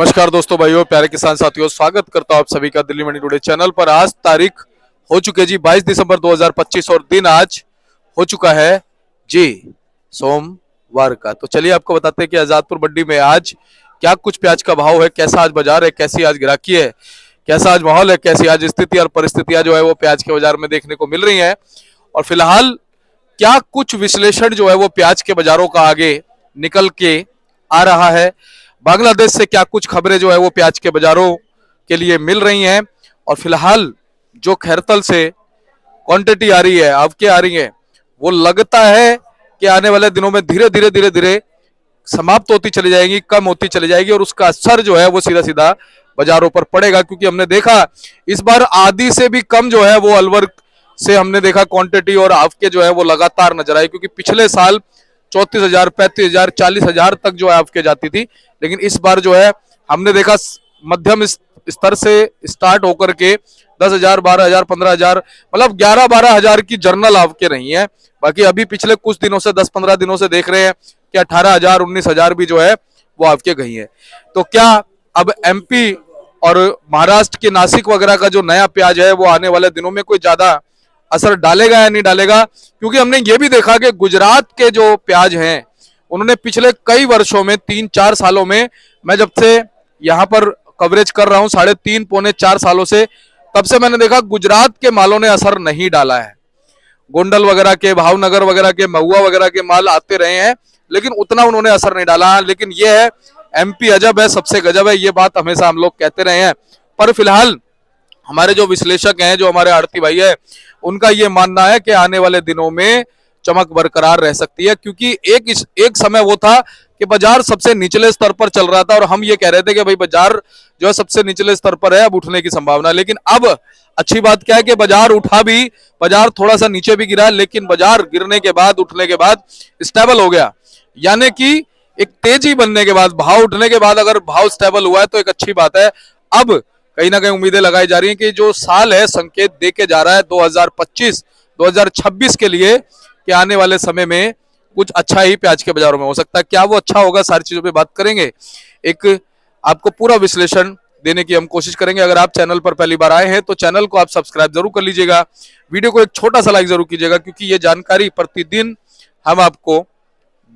नमस्कार दोस्तों, भाइयों, प्यारे किसान साथियों, स्वागत करता हूं आप सभी का दिल्ली मंडी टुडे चैनल पर। आज तारीख हो चुके जी 22 दिसंबर 2025 और दिन आज हो चुका है जी सोमवार का। तो चलिए आपको बताते हैं कि आजादपुर मंडी में आज क्या कुछ प्याज का भाव है, कैसा आज बाजार है, कैसी आज गिराकी है, कैसा आज माहौल है, कैसी आज स्थिति और परिस्थितियां जो है वो प्याज के बाजार में देखने को मिल रही है। और फिलहाल क्या कुछ विश्लेषण जो है वो प्याज के बाजारों का आगे निकल के आ रहा है, बांग्लादेश से क्या कुछ खबरें जो है वो प्याज के बाजारों के लिए मिल रही हैं। और फिलहाल जो खैरतल से क्वांटिटी आ रही है, अब क्या आ रही है, वो लगता है कि आने वाले दिनों में धीरे धीरे समाप्त होती चली जाएगी, कम होती चली जाएगी और उसका असर जो है वो सीधा सीधा बाजारों पर पड़ेगा। क्योंकि हमने देखा इस बार आधी से भी कम जो है वो अलवर से हमने देखा क्वांटिटी और आपके जो है वो लगातार नजर आई। क्योंकि पिछले साल 34,000, 35,000, 40,000 तक जो है आपके जाती थी, लेकिन इस बार जो है हमने देखा मध्यम स्तर से स्टार्ट होकर के 10,000, 12,000, 15,000, मतलब 11-12,000 की जर्नल आपके रही है। बाकी अभी पिछले कुछ दिनों से 10-15 दिनों से देख रहे हैं कि 18,000, 19,000 भी जो है वो आपके गई है। तो क्या अब एमपी और महाराष्ट्र के नासिक वगैरह का जो नया प्याज है वो आने वाले दिनों में कोई ज्यादा असर डालेगा या नहीं डालेगा? क्योंकि हमने ये भी देखा कि गुजरात के जो प्याज हैं उन्होंने पिछले कई वर्षों में 3-4 सालों में, मैं जब से यहां पर कवरेज कर रहा हूं 3.5-4 सालों से, तब से मैंने देखा गुजरात के मालों ने असर नहीं डाला है। गोंडल वगैरह के, भावनगर वगैरह के, महुआ वगैरह के माल आते रहे हैं, लेकिन उतना उन्होंने असर नहीं डाला। लेकिन यह है एमपी अजब है, सबसे गजब है, ये बात हमेशा हम लोग कहते रहे हैं। पर फिलहाल हमारे जो विश्लेषक हैं, जो हमारे आड़ती भाई है, उनका ये मानना है कि आने वाले दिनों में चमक बरकरार रह सकती है। क्योंकि एक समय वो था कि बाजार सबसे निचले स्तर पर चल रहा था और हम ये कह रहे थे कि भाई बाजार जो है सबसे निचले स्तर पर है, अब उठने की संभावना। लेकिन अब अच्छी बात क्या है कि बाजार उठा भी, बाजार थोड़ा सा नीचे भी गिरा, लेकिन बाजार गिरने के बाद, उठने के बाद स्टेबल हो गया। यानी कि एक तेजी बनने के बाद, भाव उठने के बाद अगर भाव स्टेबल हुआ है तो एक अच्छी बात है। अब कहीं ना कहीं उम्मीदें लगाई जा रही हैं कि जो साल है संकेत दे के जा रहा है 2025-2026 के लिए, कि आने वाले समय में कुछ अच्छा ही प्याज के बाजारों में हो सकता है। क्या वो अच्छा होगा, सारी चीजों पे बात करेंगे। एक आपको पूरा विश्लेषण देने की हम कोशिश करेंगे। अगर आप चैनल पर पहली बार आए हैं तो चैनल को आप सब्सक्राइब जरूर कर लीजिएगा, वीडियो को एक छोटा सा लाइक जरूर कीजिएगा, क्योंकि ये जानकारी प्रतिदिन हम आपको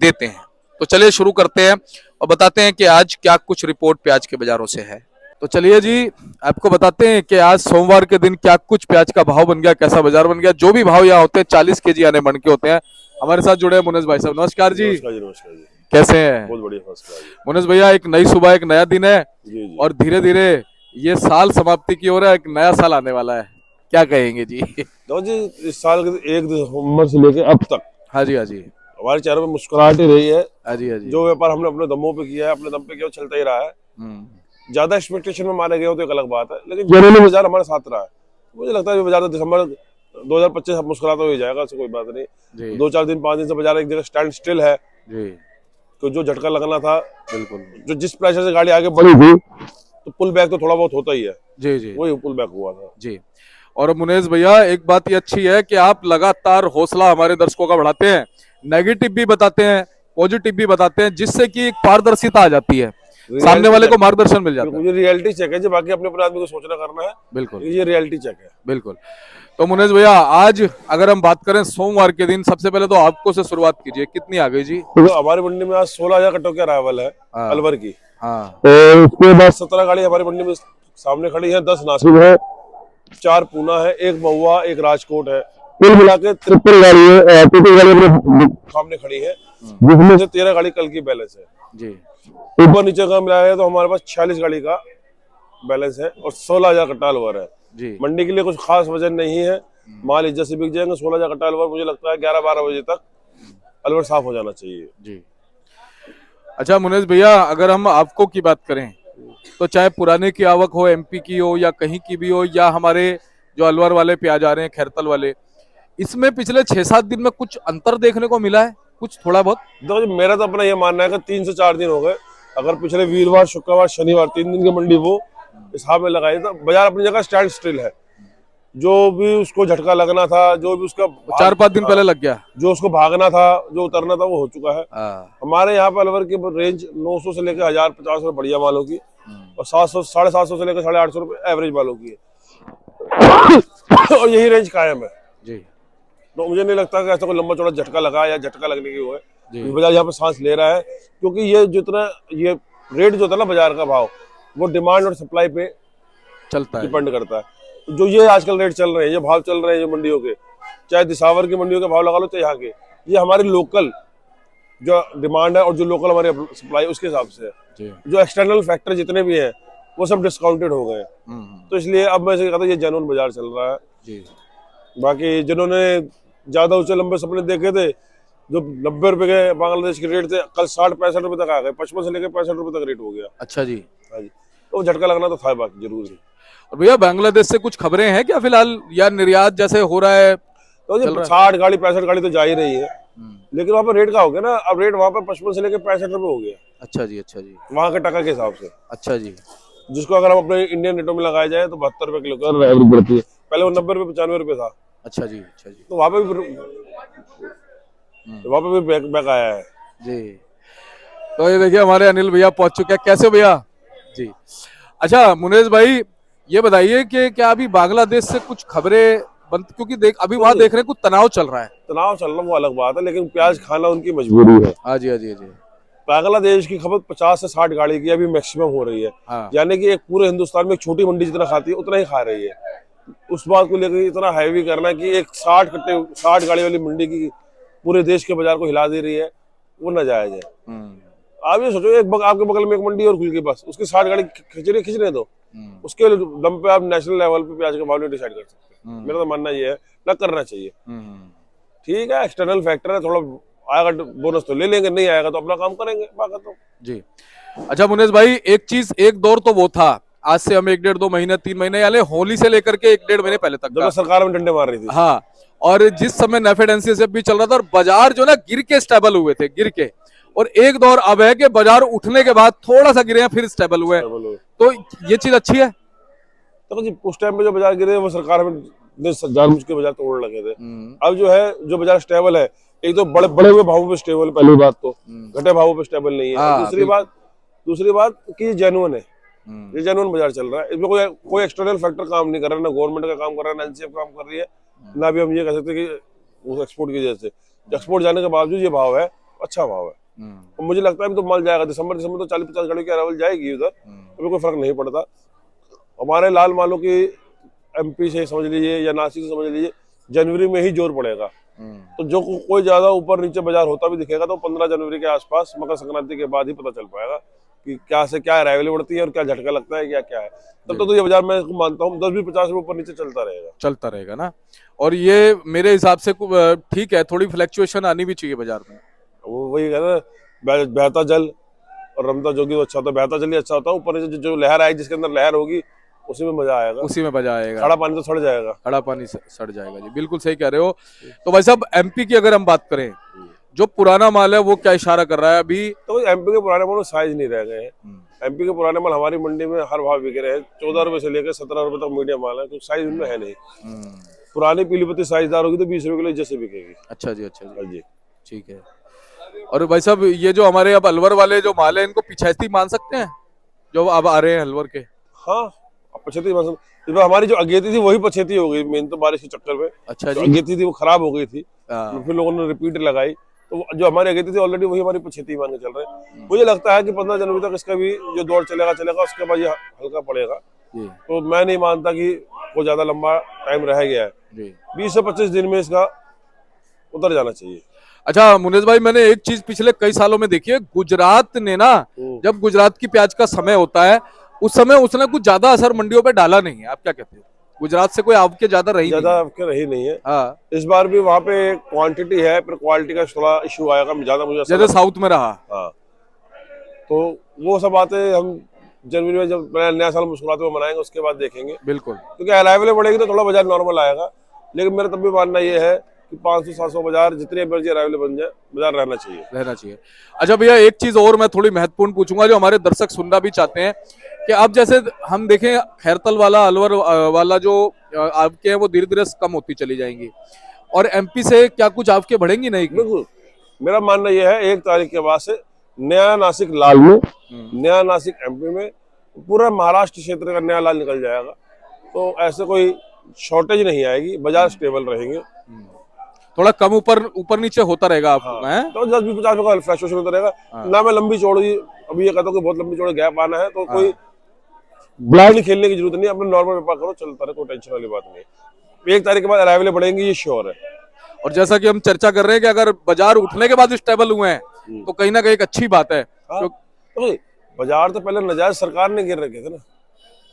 देते हैं। तो चलिए शुरू करते हैं और बताते हैं कि आज क्या कुछ रिपोर्ट प्याज के बाजारों से है। तो चलिए जी आपको बताते हैं कि आज सोमवार के दिन क्या कुछ प्याज का भाव बन गया, कैसा बाजार बन गया। जो भी भाव यहाँ होते हैं 40 केजी आने मन के होते हैं। हमारे साथ जुड़े हैं मुनेश भाई साहब। नमस्कार जी। नमस्कार जी। नमस्कार जी। कैसे हैं? बहुत बढ़िया, फर्स्ट क्लास जी। मुनेश भैया, एक नई सुबह, एक नया दिन है जी जी। और धीरे धीरे ये साल समाप्ति की ओर है, एक नया साल आने वाला है, क्या कहेंगे जी? तो जी इस साल के 1 दिसंबर से लेके अब तक हाँ जी, हाँ जी, हमारे चेहरों में मुस्कुराहट ही रही है। हाँ जी, हाँ जी। जो व्यापार हमने अपने दमों पे किया है, अपने दम पे किया, वो चलता ही रहा है। ज्यादा एक्सपेक्टेशन में मारे गए हो तो एक अलग बात है, लेकिन जनरली बाजार हमारे साथ रहा है। मुझे लगता है बाजार दिसंबर 2025 मुस्कुराता हो ही जाएगा, उससे कोई बात नहीं। 2-4 दिन 5 दिन से बाजार एक जगह स्टैंड स्टिल है जी। तो जो झटका लगना था, बिल्कुल, जो जिस प्रेशर से गाड़ी आगे बढ़ी थी, तो पुल बैक तो थोड़ा बहुत होता ही है जी जी, वही पुल बैक हुआ था जी। और मुनेश भैया, एक बात ये अच्छी है कि आप लगातार हौसला हमारे दर्शकों का बढ़ाते हैं, नेगेटिव भी बताते हैं, पॉजिटिव भी बताते हैं, जिससे कि एक पारदर्शिता आ जाती है, सामने वाले को मार्गदर्शन मिल जाता है। ये रियलिटी चेक है जी, बाकी अपने अपने आदमी को सोचना करना है। बिल्कुल, ये रियलिटी चेक है। बिल्कुल। तो मुनेश भैया, आज अगर हम बात करें सोमवार के दिन, सबसे पहले तो आपको से शुरुआत कीजिए, कितनी आ गई जी? तो हमारी मंडी में आज 16,000 कट्टों की अराइवल है अलवर की। हाँ। तो उसके बाद 17 गाड़ी हमारी मंडी में सामने खड़ी है, 10 नासिक है, 4 पूना है, 1 महुआ, 1 राजकोट है। कुल मिला के 53 गाड़ी है, 33 गाड़ी अपने सामने खड़ी है, जिसमें से 13 गाड़ी कल की बैलेंस है जी। ऊपर नीचे का मिलाया तो हमारे पास 46 गाड़ी का बैलेंस है और 16,000 कट्टा अलवर है जी। मंडी के लिए कुछ खास वजन नहीं है, माल इज्जत से बिक जाएंगे। 16,000 कट्टा अलवर, मुझे लगता है 11-12 बजे तक अलवर साफ हो जाना चाहिए जी। अच्छा मुनेश भैया, अगर हम आपको की बात करें तो चाहे पुराने की आवक हो, एमपी की हो या कहीं की भी हो, या हमारे जो अलवर वाले प्याज आ रहे हैं, खैरतल वाले, इसमें पिछले 6-7 दिन में कुछ अंतर देखने को मिला है, कुछ थोड़ा बहुत? तो मेरा तो अपना ये मानना है कि 3 से 4 दिन हो गए। अगर पिछले वीरवार, शुक्रवार, शनिवार 3 दिन की मंडी वो हिसाब में लगाई तो बाजार अपनी जगह स्टैंड स्टिल है। जो भी उसको झटका लगना था, जो भी उसका 4-5 दिन पहले लग गया, जो उसको भागना था, जो उतरना था, वो हो चुका है। हमारे यहाँ पे अलवर की रेंज 900 से लेकर 1050 बढ़िया मालों की और 700 750 से लेकर 850 रुपये एवरेज बालों की है और यही रेंज कायम है जी तो मुझे नहीं लगता कि ऐसा कोई लंबा चौड़ा झटका लगा या झटका लगने की वो है जी बाजार यहाँ पे सांस ले रहा है क्योंकि ये जितना ये रेट जो था ना बाजार का भाव वो डिमांड और सप्लाई पे चलता है। डिपेंड करता है जो ये आजकल रेट चल रहे हैं ये भाव चल रहे हैं जो मंडियों के चाहे दिसावर की मंडियों के भाव लगा लो चाहे यहाँ के ये हमारी लोकल जो डिमांड है और जो लोकल हमारे सप्लाई उसके हिसाब से है जी जो एक्सटर्नल फैक्टर जितने भी हैं वो सब डिस्काउंटेड हो गए हैं तो इसलिए अब मैं कहता हूँ ये जेन्युइन बाजार चल रहा है जी बाकी जिन्होंने ज्यादा ऊंचे लंबे सपने देखे थे जो 90 रुपए के बांग्लादेश के रेट थे कल 60-65 रुपए तक आ गए 55 से लेकर 65 रुपए तक रेट हो गया अच्छा जी। हाँ जी तो झटका लगना तो था बाकी जरूर ही और भैया बांग्लादेश से कुछ खबरें हैं क्या फिलहाल या निर्यात जैसे हो रहा है? तो चल रहा 60 गाड़ी 65 गाड़ी तो जा ही रही है लेकिन वहाँ पे रेट का हो गया ना अब रेट वहाँ पे 55 से लेकर 65 रुपए हो गया अच्छा जी अच्छा जी वहाँ के टका के हिसाब से अच्छा जी जिसको अगर हम अपने इंडियन रेटों में लगाया जाए तो 72 रुपए किलो का एवरेज बढ़ती है पहले वो 90 रुपए 95 रुपए था अच्छा जी अच्छा जी तो वहाँ पे भी बैक आया है जी। तो ये देखिए हमारे अनिल भैया पहुंच चुके हैं। कैसे हो भैया जी? अच्छा मुनेश भाई ये बताइए कि क्या अभी बांग्लादेश से कुछ खबरें बंद क्योंकि अभी वहां देख रहे हैं कुछ तनाव चल रहा है। तनाव चलना वो अलग बात है लेकिन प्याज खाना उनकी मजबूरी है। हाँ जी हाँ जी हाँ जी। बांग्लादेश की खपत 50 से 60 गाड़ी की अभी मैक्सिमम हो रही है हाँ। यानी कि एक पूरे हिंदुस्तान में एक छोटी मंडी जितना खाती है उतना ही खा रही है। उस बात को लेकर इतना हैवी करना कि एक 60 गाड़ी वाली मंडी की पूरे देश के बाजार को हिला दे रही है वो नाजायज है। आप ये सोचो आपके बगल में एक मंडी और खुल गई बस उसकी 60 गाड़ी खींचने दो उसके दम पे आप नेशनल लेवल पे प्याज का भाव नहीं डिसाइड कर सकते। मेरा तो मानना ये है ना करना चाहिए। ठीक है एक्सटर्नल फैक्टर है थोड़ा आएगा बोनस तो ले लेंगे नहीं आएगा तो अपना काम करेंगे बाकी तो जी। अच्छा मुनेश भाई एक दौर तो वो था आज से हम 1-1.5-2 महीने 3 महीने यानी होली से लेकर के 1-1.5 महीने पहले तक जब सरकार में डंडे मार रही थी। हाँ और जिस समय नेफेड एनसीएसएफ भी चल रहा था और बाजार जो ना गिर के स्टेबल हुए थे गिर के और एक दौर अब है कि बाजार उठने के बाद थोड़ा सा गिरे हैं फिर स्टेबल हुए तो ये चीज अच्छी है। तो जी उस टाइम पे जो बाजार गिरे वो सरकार में जानबूझ के बाजार तोड़ लगे थे। अब जो है जो बाजार स्टेबल है एक तो बड़े हुए भावों पे स्टेबल पहली बात तो घटे भावों पे स्टेबल नहीं है। दूसरी बात कि जेन्युइन है ये जेन्युइन बाजार चल रहा है इसमें कोई एक्सटर्नल फैक्टर काम नहीं कर रहा है ना गवर्नमेंट का काम कर रहा है ना एनसीएफ काम कर रही है ना भी हम ये कह सकते कि उस एक्सपोर्ट की वजह से एक्सपोर्ट जाने के बावजूद ये भाव है अच्छा भाव है। और मुझे लगता है तो माल जाएगा दिसंबर तो 40-50 गाड़ी की अरावल जाएगी उधर तो कोई फर्क नहीं पड़ता। हमारे लाल मालों की एमपी से समझ लीजिए या नासिक से समझ लीजिए जनवरी में ही जोर पड़ेगा तो जो कोई ज्यादा ऊपर नीचे बाजार होता भी दिखेगा तो 15 जनवरी के आसपास मकर संक्रांति के बाद ही पता चल पाएगा कि क्या से क्या अराइवल बढ़ती है और क्या झटका लगता है क्या है। तब तो ये बाजार मैं मानता हूँ 10-50 रुपए ऊपर नीचे चलता रहेगा ना। और ये मेरे हिसाब से ठीक है थोड़ी फ्लक्चुएशन आनी भी चाहिए बाजार में। वो वही कह रहे बहता जल और रमता जोगी अच्छा होता है बहता जल ही अच्छा होता है ऊपर नीचे जो लहर आएगी जिसके अंदर लहर होगी उसी में मजा आएगा खड़ा पानी तो सड़ जाएगा खड़ा पानी सड़ जाएगा जी बिल्कुल सही कह रहे हो। तो भाई साहब एमपी की अगर हम बात करें जो पुराना माल है वो क्या इशारा कर रहा है अभी? तो एमपी के पुराने माल साइज नहीं रह गए हैं। एमपी के पुराने माल हमारी मंडी में हर भाव बिक रहे हैं 14 रुपए से लेकर 17 रुपए तक मीडियम माल है तो साइज उनमें है नहीं। पुरानी पीली पत्ती साइजदार होगी तो 20 रुपए किलो जैसे बिकेगी। अच्छा जी ठीक है। और भाई साहब ये जो हमारे अब अलवर वाले जो माल है इनको पिछैती मान सकते हैं जो अब आ रहे हैं अलवर के? हाँ पछेती हमारी जो अगेती थी वही पछेती हो गई मेन तो बारिश के चक्कर में। अच्छा जी। अगेती थी वो खराब हो गई थी फिर लोगों ने रिपीट लगाई तो जो हमारी अगेती थी ऑलरेडी वही हमारी पछेती मान के चल रहे हैं। मुझे लगता है कि 15 जनवरी तक इसका भी जो दौर चलेगा उसके बाद ये हल्का पड़ेगा तो मैं नहीं मानता कि वो ज्यादा लंबा टाइम रह गया है 20 से 25 दिन में इसका उतर जाना चाहिए। अच्छा मुनेश भाई मैंने एक चीज पिछले कई सालों में देखी है गुजरात ने ना जब गुजरात की प्याज का समय होता है उस समय उसने कुछ ज्यादा असर मंडियों पे डाला नहीं है। आप क्या कहते हो? गुजरात से कोई आवके ज्यादा रही नहीं है। हाँ। इस बार भी वहाँ पे क्वांटिटी है पर क्वालिटी का थोड़ा इशू आएगा ज्यादा मुझे जैसे साउथ में रहा। हाँ तो वो सब बातें हम जनवरी में जब नया साल मुस्कुराते हुए मनाएंगे उसके बाद देखेंगे बिल्कुल क्योंकि अराइवल बढ़ेगी तो थोड़ा बाजार नॉर्मल आएगा लेकिन मेरा तब भी मानना ये है कि 500-700 बाजार जितनी एमर्जी अराइवल बन जाए बाजार रहना चाहिए। अच्छा भैया एक चीज और मैं थोड़ी महत्वपूर्ण पूछूंगा जो हमारे दर्शक सुनना भी चाहते हैं कि अब जैसे हम देखें खैरतल वाला अलवर वाला जो आपके हैं वो धीरे धीरे कम होती चली जाएंगी और एमपी से क्या कुछ आपके बढ़ेंगी नहीं? बिल्कुल मेरा मानना यह है 1 तारीख के बाद से नया नासिक लाल में नया नासिक एमपी में पूरा महाराष्ट्र क्षेत्र का नया लाल निकल जाएगा। तो ऐसे कोई शॉर्टेज नहीं आएगी, बाजार स्टेबल रहेंगे। थोड़ा कम ऊपर ऊपर नीचे होता रहेगा आपको, हाँ, हैं? तो 10-20-50 का फ्लक्चुएशन होता रहेगा। ना मैं लंबी चौड़ी अभी ये कहता हूँ कि बहुत लंबी चौड़ी गैप आना है, तो कोई ब्लाइंड खेलने की जरूरत नहीं, अपने नॉर्मल व्यापार करो, चलता रहे, कोई टेंशन वाली बात नहीं। 1 तारीख के बाद अराइवल बढ़ेंगी, ये श्योर है। और जैसा कि हम चर्चा कर रहे हैं कि अगर बाजार उठने के बाद स्टेबल हुए हैं तो कहीं ना कहीं एक अच्छी बात है। हाँ, तो बाजार तो पहले नजायज सरकार ने गिर रखे थे ना,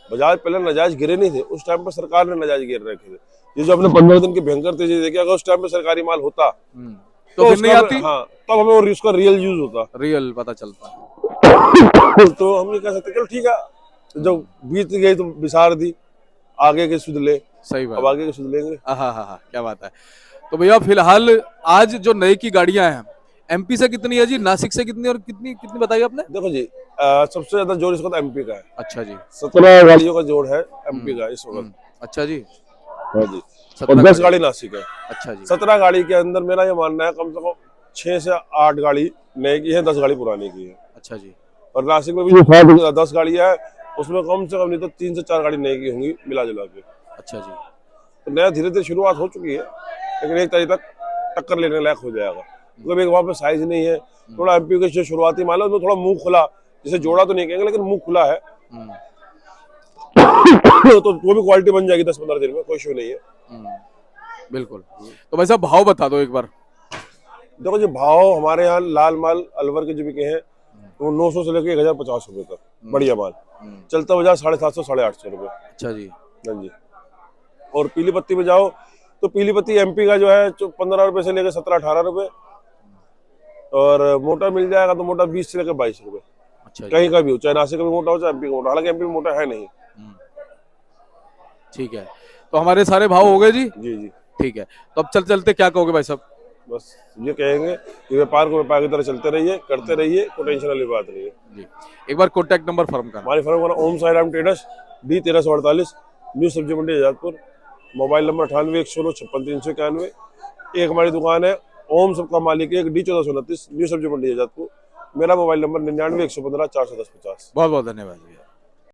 बाजार पहले नजायज गिरे नहीं थे, उस टाइम पर सरकार ने नजायज गिर रखे थे। ये जो अपने 15 दिन की भयंकर तेजी देखी, अगर उस टाइम पे सरकारी माल होता तो फिर नहीं आती। हाँ, तब हमें उसका रियल यूज होता, रियल पता चलता। तो हम ये कह सकते चलो ठीक है, जो बीत गई तो बिसार दी, आगे के सुध ले। सही बात। अब आगे के सुध लेंगे। हाँ, क्या बात है। तो भैया फिलहाल आज जो नए की गाड़ियां हैं, एमपी से कितनी है जी, नासिक से कितनी और कितनी कितनी बताई आपने? देखो जी, सबसे ज्यादा जोर इसका तो एमपी का है। अच्छा जी। 17 गाड़ियों का जोड़ है एमपी का इस वक्त। अच्छा जी। हाँ जी। 17 और 10 गाड़ी नासिक है। अच्छा जी। 17 गाड़ी के अंदर मेरा ये मानना है कम से कम 6 से 8 गाड़ी नए की है, 10 गाड़ी पुरानी की है। अच्छा जी। और नासिक में भी जो 10 गाड़ियां है उसमें कम से कम नहीं तो 3 से 4 गाड़ी नए की होंगी मिला जुला के। अच्छा जी। तो नया धीरे धीरे शुरुआत हो चुकी है, लेकिन 1 तारीख तक टक्कर लेने लायक हो जाएगा, क्योंकि वहाँ पे साइज नहीं है। थोड़ा एमपी के जो शुरुआती माल है उसमें थोड़ा मुंह खुला, जिसे जोड़ा तो नहीं कहेंगे लेकिन मुंह खुला है। तो वो भी क्वालिटी बन जाएगी 10-15 दिन में, कोई इशू नहीं है। बिल्कुल। तो भाई साहब भाव बता दो एक बार। देखो जी, भाव हमारे यहाँ लाल माल अलवर के जो बिके हैं वो 900 से लेकर 1050 रुपए तक बढ़िया माल चलता, बाजार 750-850 रुपए। अच्छा जी। हाँ जी। और पीली पत्ती में जाओ तो पीली पत्ती एमपी का जो है 15 रुपए से लेकर 17-18 रुपए, और मोटा मिल जाएगा तो मोटा 20 से लेकर 22 रुपए। अच्छा जी। कहीं का भी हो, चाहे नासिक का भी मोटा हो चाहे एमपी का मोटा, हालांकि एमपी में मोटा है नहीं। ठीक है, तो हमारे सारे भाव हो गए जी। जी जी। ठीक है, तो अब चलते क्या कहोगे भाई साहब? बस ये कहेंगे कि व्यापार को व्यापार की तरह चलते रहिए, करते रहिए, कोई टेंशन वाली बात नहीं है जी। एक बार कॉन्टैक्ट नंबर फर्म का। हमारी फर्म का Om Sai Ram traders, D1348, new सब्जी मंडी आजादपुर। Mobile number 9816563391। एक हमारी दुकान है ओम सबका मालिक है, D1429, न्यू सब्जी मंडी आजादपुर। मेरा मोबाइल नंबर 99 115 410 50। बहुत बहुत धन्यवाद भैया।